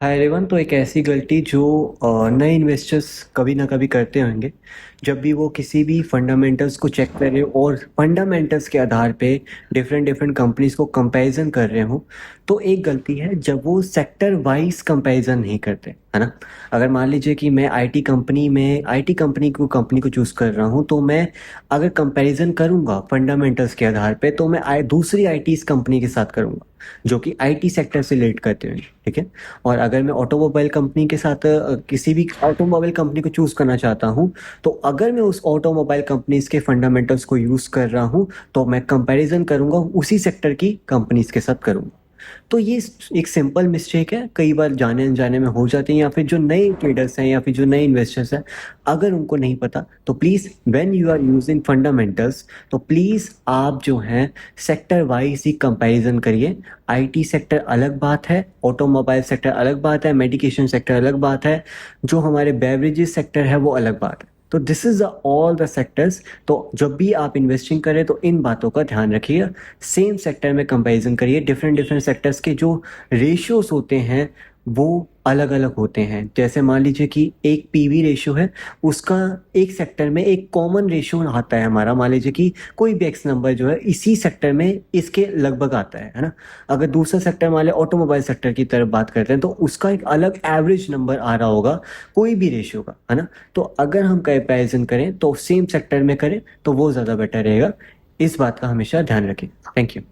Hi everyone. तो एक ऐसी गलती जो नए इन्वेस्टर्स कभी ना कभी करते होंगे, जब भी वो किसी भी फंडामेंटल्स को चेक कर रहे हो और फंडामेंटल्स के आधार पे डिफरेंट डिफरेंट कंपनीज को कंपैरिजन कर रहे हो, तो एक गलती है जब वो सेक्टर वाइज कंपैरिजन नहीं करते, है ना। अगर मान लीजिए कि मैं आईटी कंपनी को चूज़ कर रहा हूँ, तो मैं अगर कंपैरिजन करूँगा फंडामेंटल्स के आधार पे, तो मैं दूसरी आईटी कंपनी के साथ करूँगा जो कि आईटी सेक्टर से रिलेट करते हैं, ठीक है। और अगर मैं ऑटोमोबाइल कंपनी के साथ किसी भी ऑटोमोबाइल कंपनी को चूज करना चाहता हूँ, तो अगर मैं उस ऑटोमोबाइल कंपनीज के फंडामेंटल्स को यूज कर रहा हूँ, तो मैं कंपैरिजन करूंगा उसी सेक्टर की कंपनीज के साथ करूंगा। तो ये एक सिंपल मिस्टेक है, कई बार जाने अनजाने में हो जाती है, या फिर जो नए ट्रेडर्स हैं या फिर जो नए इन्वेस्टर्स हैं, अगर उनको नहीं पता, तो please when you are using fundamentals, तो प्लीज़ आप जो हैं सेक्टर वाइज ही कंपैरिजन करिए। आईटी सेक्टर अलग बात है, ऑटोमोबाइल सेक्टर अलग बात है, मेडिकेशन सेक्टर अलग बात है, जो हमारे बेवरेजेस सेक्टर है वो अलग बात है। तो this is all the sectors. तो जब भी आप इन्वेस्टिंग करें तो इन बातों का ध्यान रखिए। सेम सेक्टर में कंपैरिजन करिए। डिफरेंट डिफरेंट सेक्टर्स के जो रेशियोज होते हैं वो अलग अलग होते हैं। जैसे मान लीजिए कि एक पीवी रेशियो है, उसका एक सेक्टर में एक कॉमन रेशियो आता है हमारा। मान लीजिए कि कोई भी एक्स नंबर जो है इसी सेक्टर में इसके लगभग आता है ना। अगर दूसरा सेक्टर मान लिया ऑटोमोबाइल सेक्टर की तरफ बात करते हैं, तो उसका एक अलग एवरेज नंबर आ रहा होगा कोई भी रेशियो का, है ना। तो अगर हम कंपैरिजन करें तो सेम सेक्टर में करें तो वो ज़्यादा बेटर रहेगा। इस बात का हमेशा ध्यान रखें। Thank you.